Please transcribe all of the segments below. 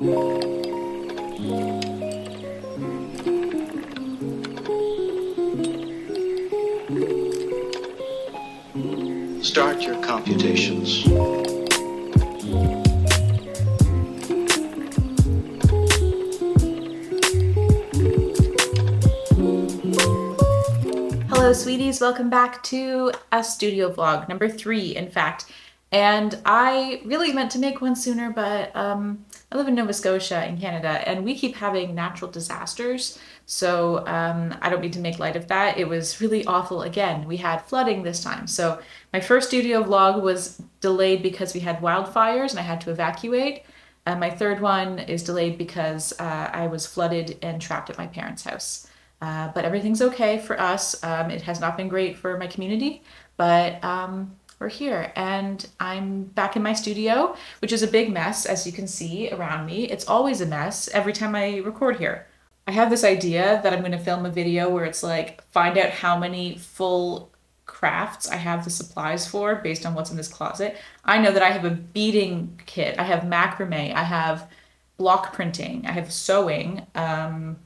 Start your computations. Hello sweeties, welcome back to a studio vlog, number 3 in fact. And I really meant to make one sooner, but I live in Nova Scotia in Canada and we keep having natural disasters. So I don't mean to make light of that. It was really awful again. We had flooding this time. So my first studio vlog was delayed because we had wildfires and I had to evacuate. My third one is delayed because I was flooded and trapped at my parents' house. But everything's okay for us. It has not been great for my community, but we're here and I'm back in my studio, which is a big mess, as you can see around me. It's always a mess every time I record here. I have this idea that I'm going to film a video where it's like, find out how many full crafts I have the supplies for based on what's in this closet. I know that I have a beading kit, I have macrame, I have block printing, I have sewing, I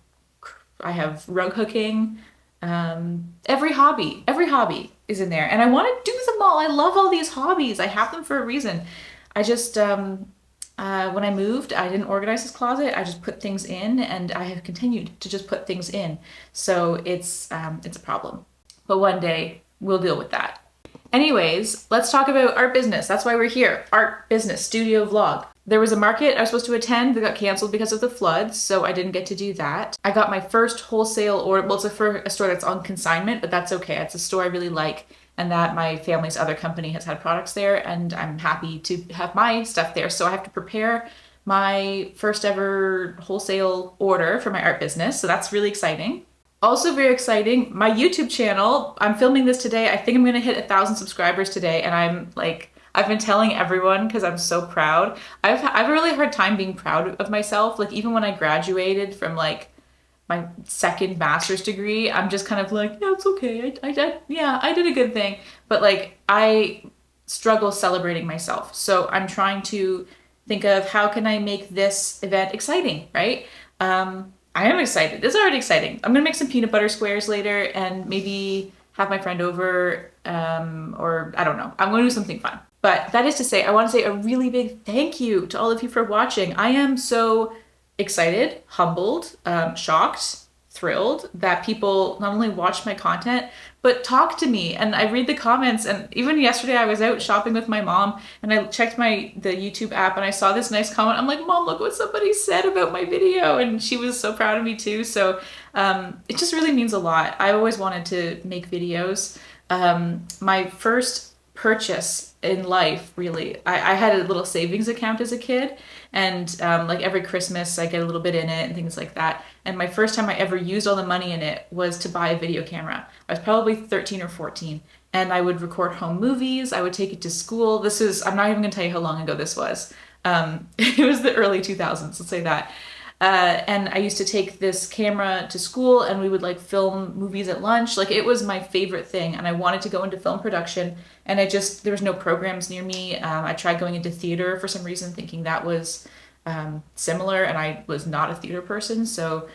have rug hooking, every hobby is in there. And I want to do them all. I love all these hobbies. I have them for a reason. I just, when I moved, I didn't organize this closet. I just put things in and I have continued to just put things in. So it's a problem. But one day we'll deal with that. Anyways, let's talk about art business. That's why we're here. Art business, studio vlog. There was a market I was supposed to attend that got canceled because of the floods, so I didn't get to do that. I got my first wholesale order. Well, it's for a store that's on consignment, but that's okay. It's a store I really like and that my family's other company has had products there and I'm happy to have my stuff there. So I have to prepare my first ever wholesale order for my art business. So that's really exciting. Also very exciting, my YouTube channel. I'm filming this today. I think I'm gonna hit 1,000 subscribers today and I'm like, I've been telling everyone because I'm so proud. I've a really hard time being proud of myself. Like even when I graduated from like my second master's degree, I'm just kind of like, yeah, it's okay. I did a good thing. But like I struggle celebrating myself. So I'm trying to think of how can I make this event exciting, right? I am excited. This is already exciting. I'm gonna make some peanut butter squares later and maybe have my friend over, or I don't know. I'm gonna do something fun. But that is to say, I want to say a really big thank you to all of you for watching. I am so excited, humbled, shocked, thrilled that people not only watch my content, but talk to me. And I read the comments. And even yesterday I was out shopping with my mom and I checked the YouTube app and I saw this nice comment. I'm like, Mom, look what somebody said about my video. And she was so proud of me too. So it just really means a lot. I always wanted to make videos. My first purchase in life, really, I had a little savings account as a kid and like every Christmas I get a little bit in it and things like that. And my first time I ever used all the money in it was to buy a video camera. I was probably 13 or 14 and I would record home movies. I would take it to school. I'm not even gonna tell you how long ago this was. It was the early 2000s, let's say that. And I used to take this camera to school and we would like film movies at lunch. Like it was my favorite thing and I wanted to go into film production and there was no programs near me. I tried going into theater for some reason thinking that was similar and I was not a theater person. So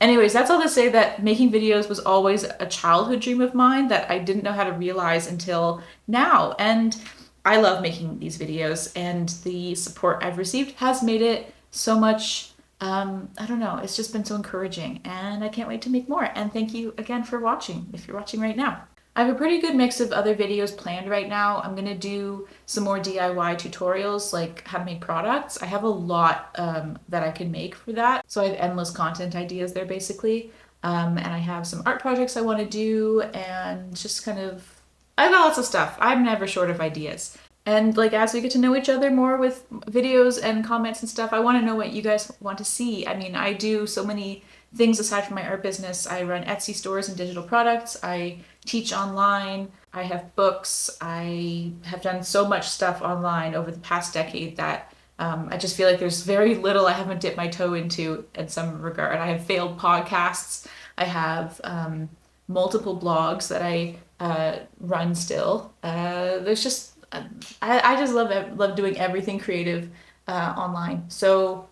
anyways, that's all to say that making videos was always a childhood dream of mine that I didn't know how to realize until now. And I love making these videos and the support I've received has made it so much I don't know, it's just been so encouraging and I can't wait to make more. And thank you again for watching, if you're watching right now. I have a pretty good mix of other videos planned right now. I'm gonna do some more DIY tutorials, like how to make products. I have a lot that I can make for that. So I have endless content ideas there basically. And I have some art projects I wanna do and just kind of, I've got lots of stuff. I'm never short of ideas. And like as we get to know each other more with videos and comments and stuff, I want to know what you guys want to see. I mean, I do so many things aside from my art business. I run Etsy stores and digital products. I teach online. I have books. I have done so much stuff online over the past decade that I just feel like there's very little I haven't dipped my toe into in some regard. I have failed podcasts. I have multiple blogs that I run still. There's just I just love doing everything creative online. So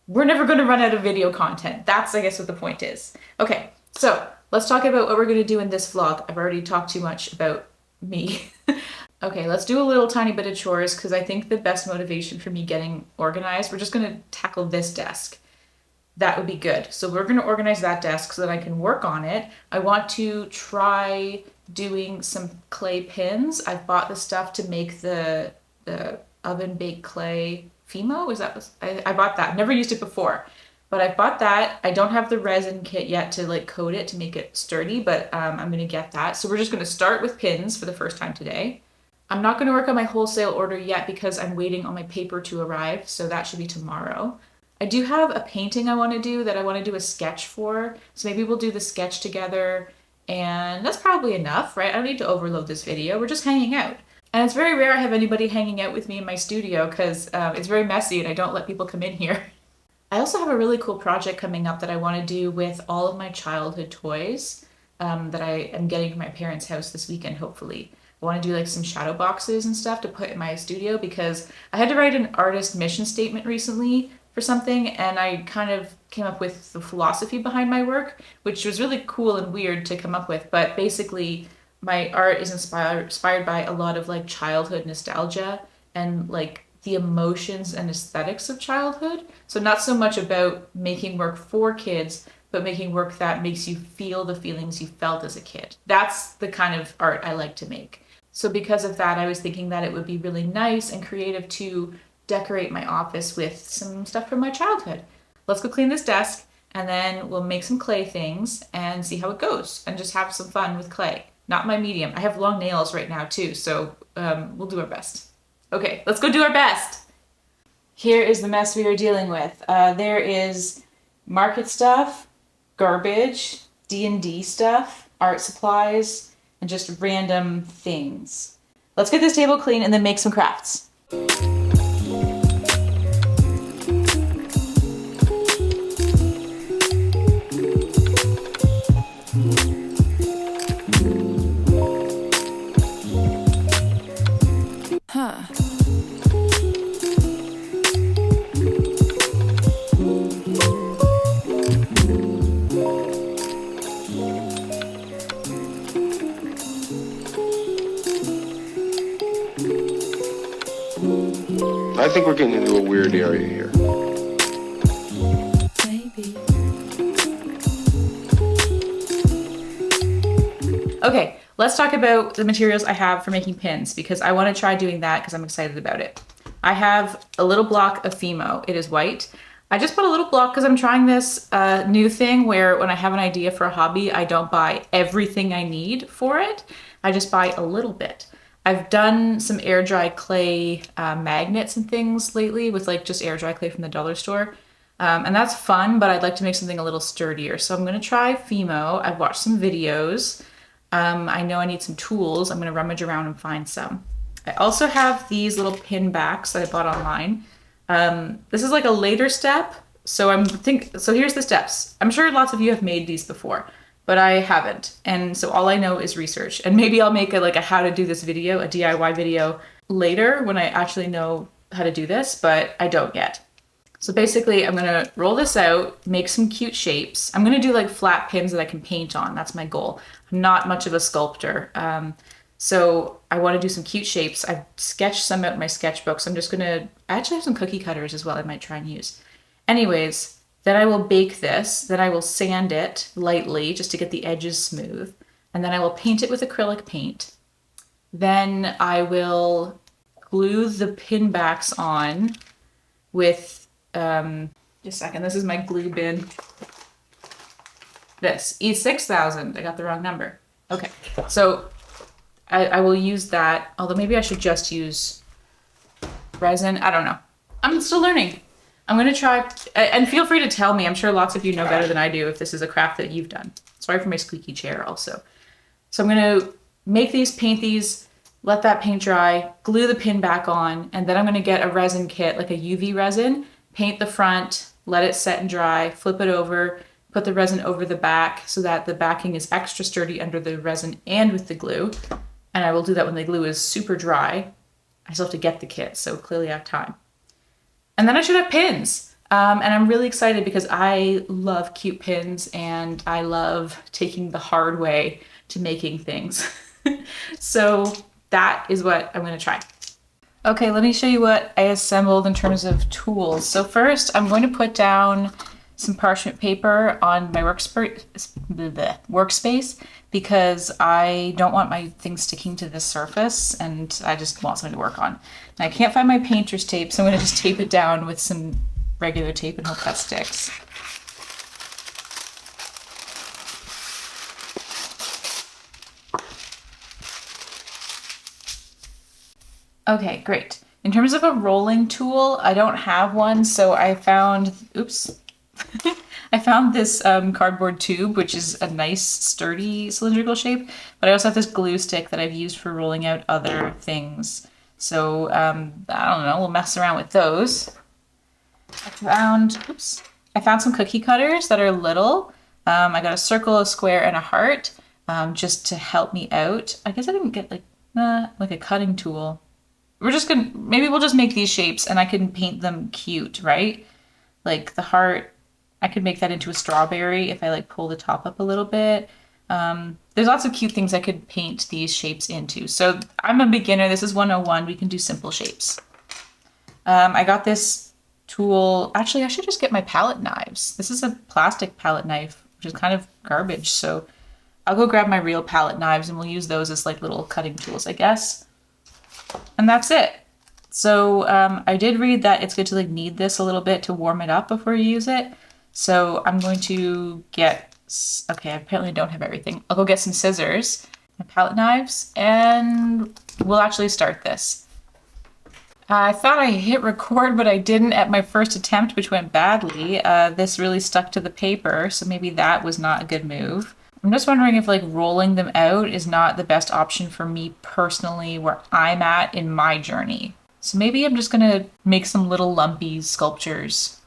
we're never going to run out of video content. That's, I guess, what the point is. Okay, so let's talk about what we're going to do in this vlog. I've already talked too much about me. Okay, let's do a little tiny bit of chores because I think the best motivation for me getting organized, we're just going to tackle this desk. That would be good. So we're going to organize that desk so that I can work on it. I want to try doing some clay pins. I've bought the stuff to make the oven baked clay Fimo. I bought that. I've never used it before, but I've bought that. I don't have the resin kit yet to like coat it to make it sturdy, but I'm gonna get that. So we're just gonna start with pins for the first time today. I'm not gonna work on my wholesale order yet because I'm waiting on my paper to arrive, so that should be tomorrow. I do have a painting I want to do that I want to do a sketch for, so maybe we'll do the sketch together, and that's probably enough, right? I don't need to overload this video. We're just hanging out. And it's very rare I have anybody hanging out with me in my studio because it's very messy and I don't let people come in here. I also have a really cool project coming up that I want to do with all of my childhood toys that I am getting from my parents' house this weekend, hopefully. I want to do like some shadow boxes and stuff to put in my studio because I had to write an artist mission statement recently for something, and I kind of came up with the philosophy behind my work, which was really cool and weird to come up with, but basically my art is inspired by a lot of like childhood nostalgia and like the emotions and aesthetics of childhood. So not so much about making work for kids, but making work that makes you feel the feelings you felt as a kid. That's the kind of art I like to make. So because of that, I was thinking that it would be really nice and creative to decorate my office with some stuff from my childhood. Let's go clean this desk and then we'll make some clay things and see how it goes and just have some fun with clay. Not my medium. I have long nails right now too, so we'll do our best. Okay, let's go do our best. Here is the mess we are dealing with. There is market stuff, garbage, D&D stuff, art supplies, and just random things. Let's get this table clean and then make some crafts. I think we're getting into a weird area here. Maybe. Okay, let's talk about the materials I have for making pins because I want to try doing that because I'm excited about it. I have a little block of Fimo. It is white. I just bought a little block because I'm trying this new thing where when I have an idea for a hobby, I don't buy everything I need for it. I just buy a little bit. I've done some air dry clay magnets and things lately with like just air dry clay from the dollar store. And that's fun, but I'd like to make something a little sturdier. So I'm gonna try Fimo. I've watched some videos. I know I need some tools. I'm gonna rummage around and find some. I also have these little pin backs that I bought online. This is like a later step. So here's the steps. I'm sure lots of you have made these before, but I haven't. And so all I know is research. And maybe I'll make a how to do this video, a DIY video later when I actually know how to do this, but I don't yet. So basically I'm gonna roll this out, make some cute shapes. I'm gonna do like flat pins that I can paint on. That's my goal. I'm not much of a sculptor. So I wanna do some cute shapes. I've sketched some out in my sketchbook. So I actually have some cookie cutters as well I might try and use. Anyways, then I will bake this, then I will sand it lightly just to get the edges smooth. And then I will paint it with acrylic paint. Then I will glue the pin backs on with, just a second, this is my glue bin. This, E6000, I got the wrong number. Okay, so I will use that, although maybe I should just use resin, I don't know. I'm still learning. I'm gonna try, and feel free to tell me, I'm sure lots of you know better than I do if this is a craft that you've done. Sorry for my squeaky chair also. So I'm gonna make these, paint these, let that paint dry, glue the pin back on, and then I'm gonna get a resin kit, like a UV resin, paint the front, let it set and dry, flip it over, put the resin over the back so that the backing is extra sturdy under the resin and with the glue. And I will do that when the glue is super dry. I still have to get the kit, so clearly I have time. And then I should have pins. And I'm really excited because I love cute pins and I love taking the hard way to making things. So that is what I'm going to try. Okay, let me show you what I assembled in terms of tools. So first, I'm going to put down some parchment paper on my workspace because I don't want my things sticking to the surface and I just want something to work on. And I can't find my painter's tape, so I'm going to just tape it down with some regular tape and hope that sticks. Okay, great. In terms of a rolling tool, I don't have one, so I found, oops, I found this cardboard tube, which is a nice sturdy cylindrical shape, but I also have this glue stick that I've used for rolling out other things. So I don't know, we'll mess around with those. I found some cookie cutters that are little. I got a circle, a square, and a heart just to help me out. I guess I didn't get like a cutting tool. Maybe we'll just make these shapes and I can paint them cute, right? Like the heart, I could make that into a strawberry if I like pull the top up a little bit. There's lots of cute things I could paint these shapes into. So I'm a beginner. This is 101. We can do simple shapes. I got this tool. Actually, I should just get my palette knives. This is a plastic palette knife, which is kind of garbage. So I'll go grab my real palette knives and we'll use those as like little cutting tools, I guess. And that's it. So I did read that it's good to like knead this a little bit to warm it up before you use it. So I'm going to get, okay, I apparently don't have everything. I'll go get some scissors, my palette knives, and we'll actually start this. I thought I hit record, but I didn't at my first attempt, which went badly. This really stuck to the paper, so maybe that was not a good move. I'm just wondering if like rolling them out is not the best option for me personally where I'm at in my journey. So maybe I'm just gonna make some little lumpy sculptures.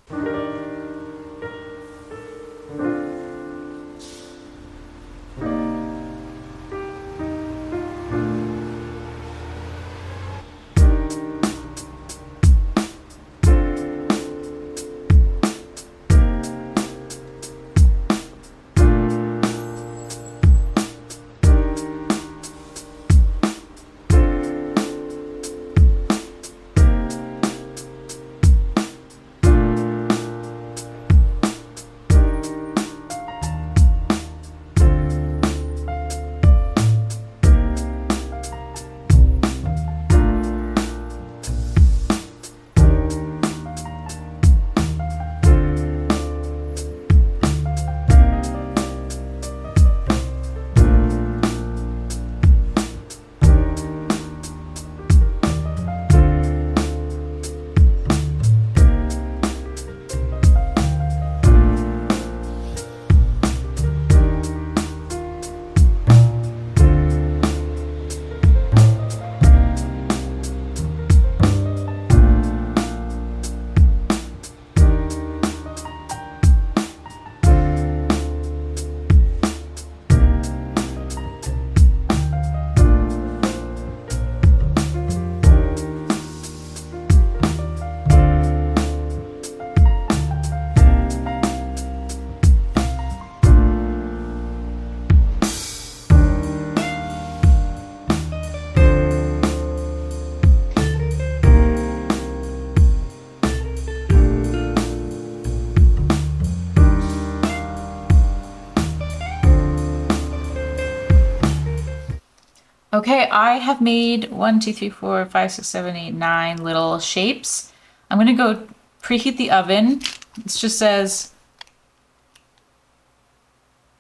Okay, I have made 1, 2, 3, 4, 5, 6, 7, 8, 9 little shapes. I'm gonna go preheat the oven. This just says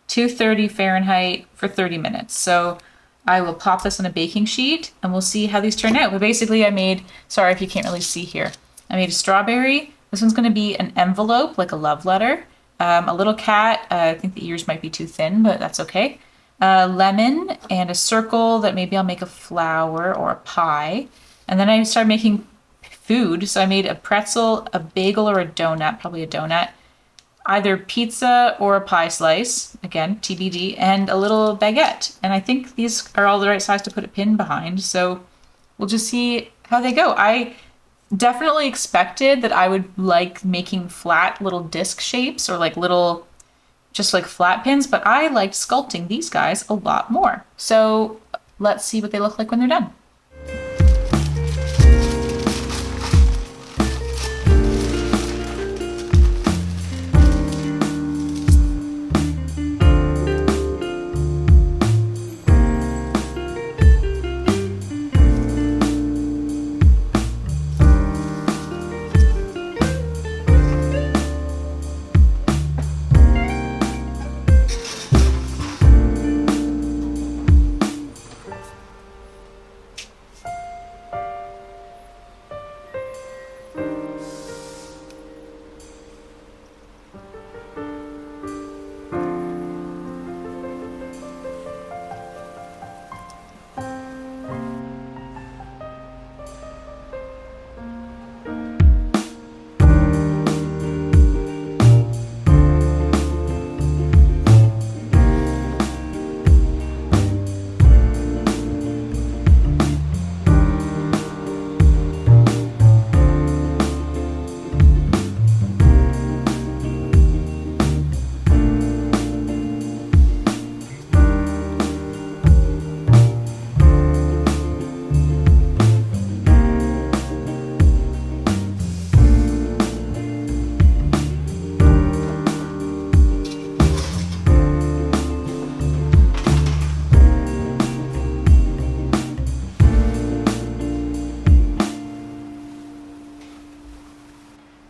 230 Fahrenheit for 30 minutes. So I will pop this on a baking sheet and we'll see how these turn out. But basically I made, sorry if you can't really see here, I made a strawberry. This one's gonna be an envelope, like a love letter. A little cat, I think the ears might be too thin, but that's okay. A lemon and a circle that maybe I'll make a flower or a pie. And then I started making food. So I made a pretzel, a bagel, or a donut, probably a donut, either pizza or a pie slice, again, TBD, and a little baguette. And I think these are all the right size to put a pin behind. So we'll just see how they go. I definitely expected that I would like making flat little disc shapes or like little, just like flat pins, but I liked sculpting these guys a lot more. So let's see what they look like when they're done.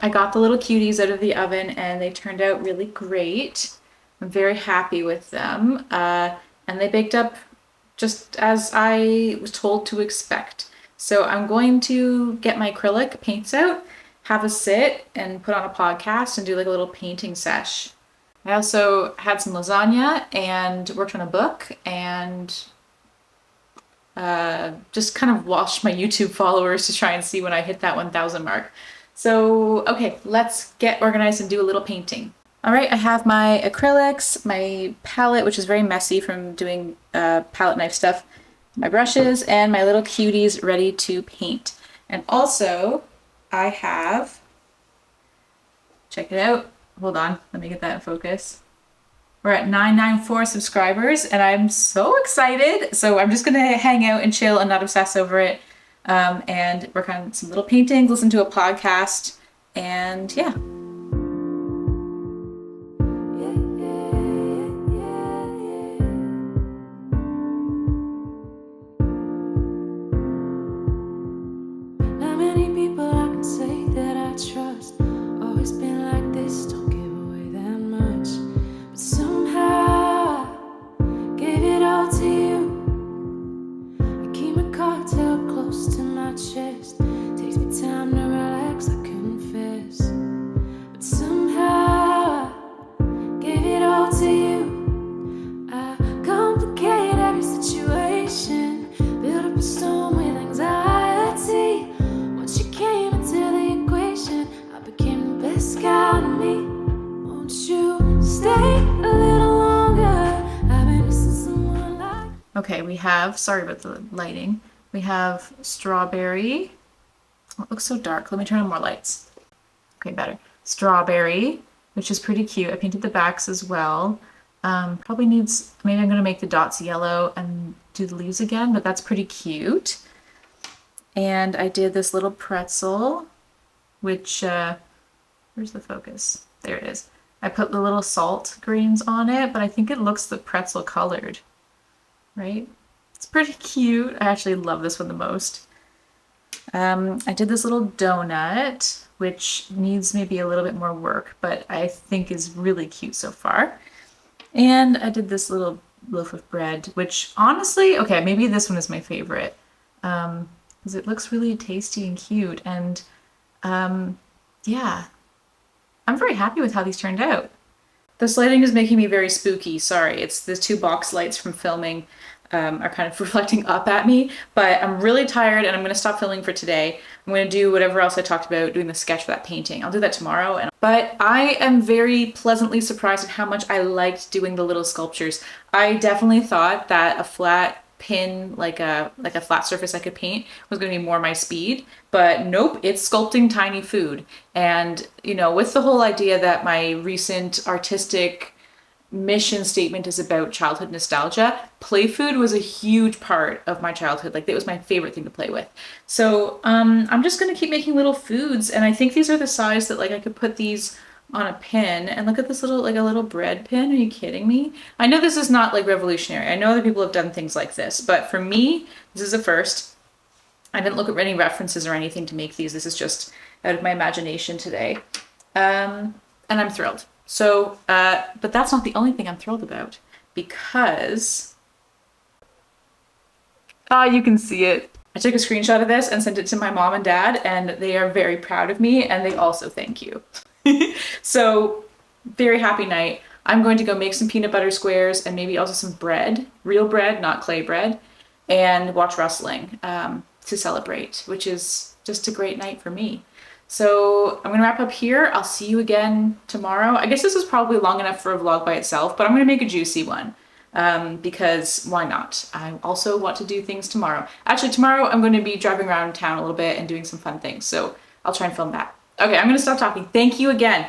I got the little cuties out of the oven and they turned out really great. I'm very happy with them. And they baked up just as I was told to expect. So I'm going to get my acrylic paints out, have a sit and put on a podcast and do like a little painting sesh. I also had some lasagna and worked on a book and just kind of watched my YouTube followers to try and see when I hit that 1,000 mark. So, okay, let's get organized and do a little painting. All right, I have my acrylics, my palette, which is very messy from doing palette knife stuff, my brushes, and my little cuties ready to paint. And also, I have, check it out, hold on, let me get that in focus. We're at 994 subscribers, and I'm so excited. So I'm just gonna hang out and chill and not obsess over it. And work on some little paintings, listen to a podcast, and yeah. Not many people I can say that I trust. Always been like this, don't give away that much. But somehow I gave it all to you. I keep my cards held close to my chest. Takes me time to relax, I confess. But somehow I gave it all to you. I complicate every situation, build up a storm with anxiety. Once you came into the equation, I became the best kind of me. Won't you stay a little longer? I've been missing someone like. Okay, we have, sorry about the lighting, we have strawberry. Oh, it looks so dark. Let me turn on more lights. Okay, better. Strawberry, which is pretty cute. I painted the backs as well. Probably needs, maybe I'm gonna make the dots yellow and do the leaves again, but that's pretty cute. And I did this little pretzel, which, where's the focus? There it is. I put the little salt grains on it, but I think it looks the pretzel colored, right? It's pretty cute. I actually love this one the most. I did this little donut, which needs maybe a little bit more work, but I think is really cute so far. And I did this little loaf of bread, which honestly, okay, maybe this one is my favorite, because it looks really tasty and cute. And yeah, I'm very happy with how these turned out. This lighting is making me very spooky. Sorry, it's the two box lights from filming are kind of reflecting up at me, but I'm really tired and I'm gonna stop filming for today. I'm gonna do whatever else I talked about, doing the sketch for that painting. I'll do that tomorrow. But I am very pleasantly surprised at how much I liked doing the little sculptures. I definitely thought that a flat pin, like a flat surface I could paint, was going to be more my speed. But nope, it's sculpting tiny food. And, you know, with the whole idea that my recent artistic mission statement is about childhood nostalgia, play food was a huge part of my childhood. Like, it was my favorite thing to play with. So I'm just gonna keep making little foods, and I think these are the size that, like, I could put these on a pin. And look at this little, like a little bread pin. Are you kidding me? I know this is not like revolutionary. I know other people have done things like this, but for me, this is a first. I didn't look at any references or anything to make these. This is just out of my imagination today. And I'm thrilled. So, but that's not the only thing I'm thrilled about, because, you can see it. I took a screenshot of this and sent it to my mom and dad, and they are very proud of me, and they also thank you. So, very happy night. I'm going to go make some peanut butter squares and maybe also some bread, real bread, not clay bread, and watch wrestling to celebrate, which is just a great night for me. So I'm gonna wrap up here. I'll see you again tomorrow. I guess this is probably long enough for a vlog by itself, but I'm gonna make a juicy one because why not? I also want to do things tomorrow. Actually, tomorrow I'm gonna be driving around town a little bit and doing some fun things. So I'll try and film that. Okay, I'm gonna stop talking. Thank you again.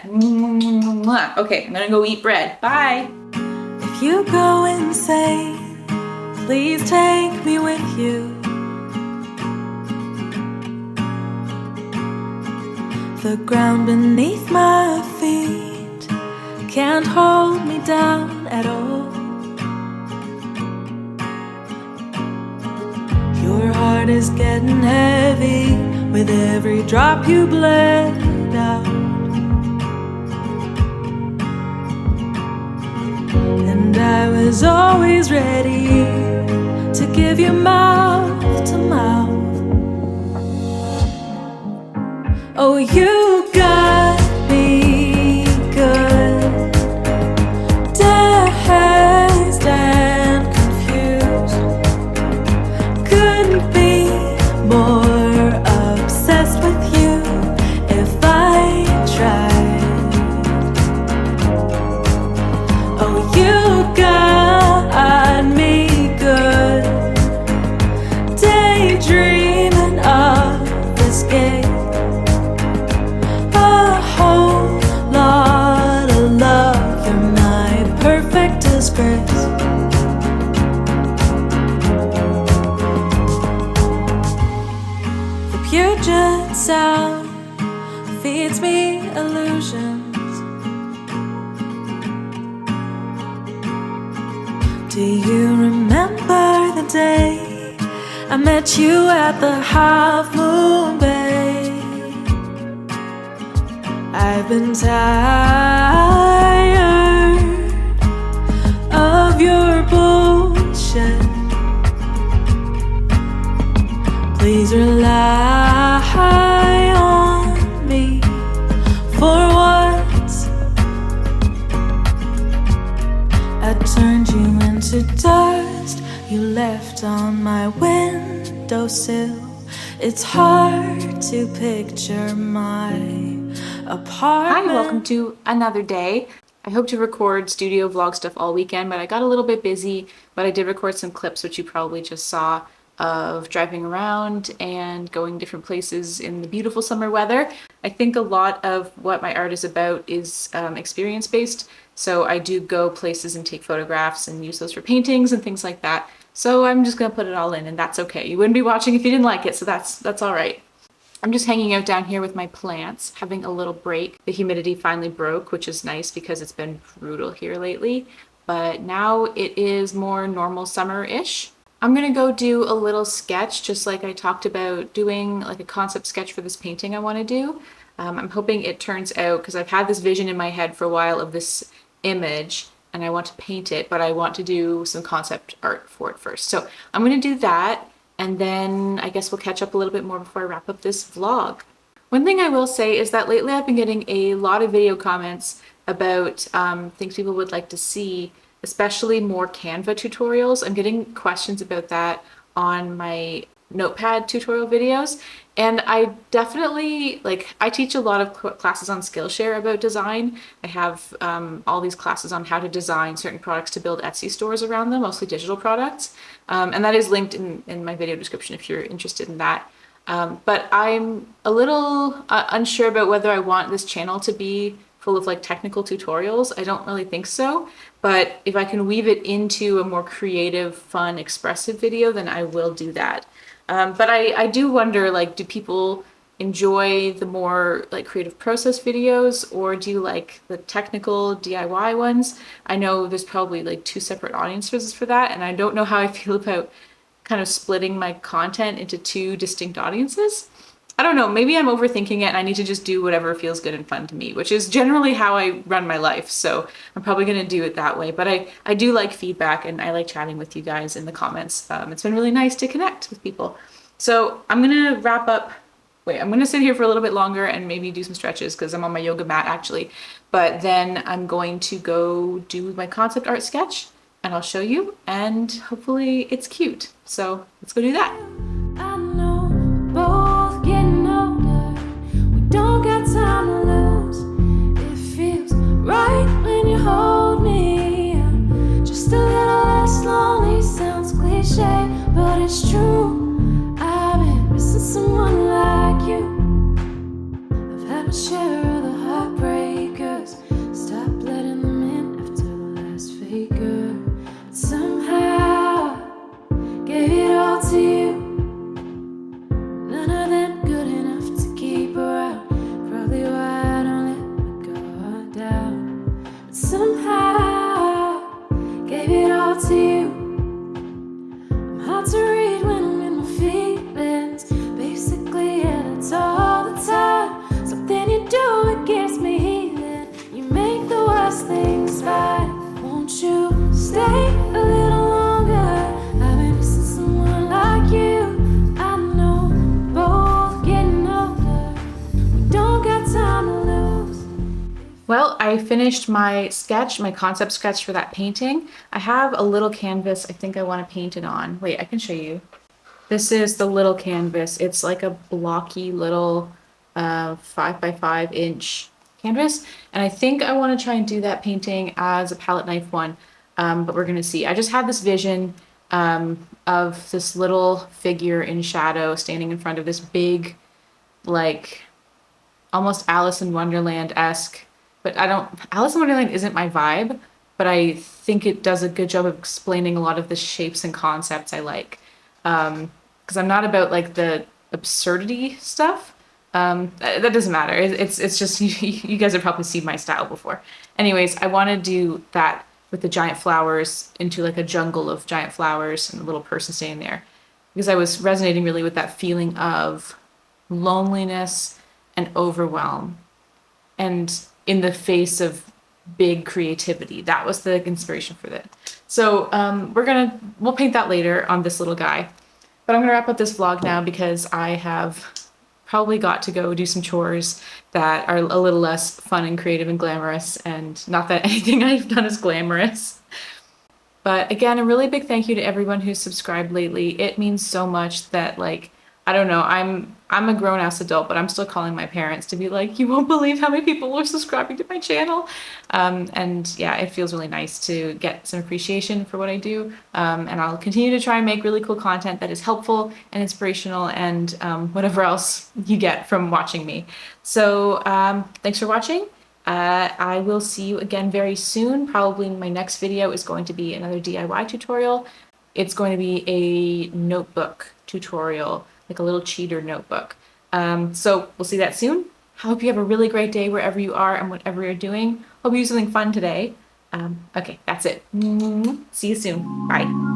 Okay, I'm gonna go eat bread. Bye. If you go insane, please take me with you. The ground beneath my feet can't hold me down at all. Your heart is getting heavy with every drop you bled out. And I was always ready to give you mouth to mouth. Oh, you got me good, dazed and confused. Couldn't be more obsessed with you if I tried. Oh, you got me good, daydreaming of escape. Puget sound feeds me illusions. Do you remember the day I met you at the Half Moon Bay? I've been tired of your bullshit. Please rely on me for once. I turned you into dust you left on my windowsill. It's hard to picture my apartment. Hi, welcome to another day. I hope to record studio vlog stuff all weekend, but I got a little bit busy, but I did record some clips, which you probably just saw, of driving around and going different places in the beautiful summer weather. I think a lot of what my art is about is experience-based, so I do go places and take photographs and use those for paintings and things like that. So I'm just gonna put it all in, and that's okay. You wouldn't be watching if you didn't like it, so that's all right. I'm just hanging out down here with my plants, having a little break. The humidity finally broke, which is nice because it's been brutal here lately, but now it is more normal summer-ish. I'm gonna go do a little sketch, just like I talked about doing, like a concept sketch for this painting I wanna do. I'm hoping it turns out, because I've had this vision in my head for a while of this image, and I want to paint it, but I want to do some concept art for it first. So I'm gonna do that, and then I guess we'll catch up a little bit more before I wrap up this vlog. One thing I will say is that lately I've been getting a lot of video comments about things people would like to see, especially more Canva tutorials. I'm getting questions about that on my notepad tutorial videos. And I definitely, like, I teach a lot of classes on Skillshare about design. I have all these classes on how to design certain products to build Etsy stores around them, mostly digital products. And that is linked in my video description if you're interested in that. But I'm a little unsure about whether I want this channel to be full of like technical tutorials. I don't really think so, but if I can weave it into a more creative, fun, expressive video, then I will do that. But I do wonder, like, do people enjoy the more like creative process videos, or do you like the technical DIY ones? I know there's probably like two separate audiences for that, and I don't know how I feel about kind of splitting my content into two distinct audiences. I don't know, maybe I'm overthinking it and I need to just do whatever feels good and fun to me, which is generally how I run my life. So I'm probably going to do it that way. But I do like feedback, and I like chatting with you guys in the comments. It's been really nice to connect with people. So I'm going to wrap up. Wait, I'm going to sit here for a little bit longer and maybe do some stretches because I'm on my yoga mat actually. But then I'm going to go do my concept art sketch and I'll show you, and hopefully it's cute. So let's go do that. I know we're both getting older. We don't got time to lose. It feels right when you hold me. I'm just a little less lonely. Sounds cliche, but it's true. I've been missing someone like you. I've had my share of the heartbreakers. Stop letting them in after the last faker. But somehow gave it all to you. None of them good enough to keep around. Probably why I don't let my guard down. But somehow gave it all to you. I'm hard to read when I'm in my feelings. Basically, yeah, that's all the time. Something you do, it gives me healing. You make the worst things right. Won't you stay a little longer? I've been missing someone like you. I know we're both getting older. We don't got time to lose. Well, I finished my sketch, my concept sketch for that painting. I have a little canvas I think I want to paint it on. Wait, I can show you. This is the little canvas. It's like a blocky little 5x5 inch canvas. And I think I want to try and do that painting as a palette knife one. But we're going to see. I just had this vision of this little figure in shadow standing in front of this big, like, almost Alice in Wonderland-esque. But Alice in Wonderland isn't my vibe, but I think it does a good job of explaining a lot of the shapes and concepts I like. Because I'm not about like the absurdity stuff. That doesn't matter. It's just, you guys have probably seen my style before. Anyways, I want to do that with the giant flowers into like a jungle of giant flowers and a little person standing there. Because I was resonating really with that feeling of loneliness and overwhelm. And in the face of big creativity. That was the inspiration for that. So we'll paint that later on this little guy. But I'm gonna wrap up this vlog now because I have probably got to go do some chores that are a little less fun and creative and glamorous, and not that anything I've done is glamorous. But again, a really big thank you to everyone who's subscribed lately. It means so much that, like, I don't know, I'm a grown-ass adult, but I'm still calling my parents to be like, you won't believe how many people are subscribing to my channel. And yeah, it feels really nice to get some appreciation for what I do. And I'll continue to try and make really cool content that is helpful and inspirational and whatever else you get from watching me. So thanks for watching. I will see you again very soon. Probably my next video is going to be another DIY tutorial. It's going to be a notebook tutorial, like a little cheater notebook. So we'll see that soon. I hope you have a really great day wherever you are and whatever you're doing. Hope you do something fun today. Okay, that's it. See you soon. Bye.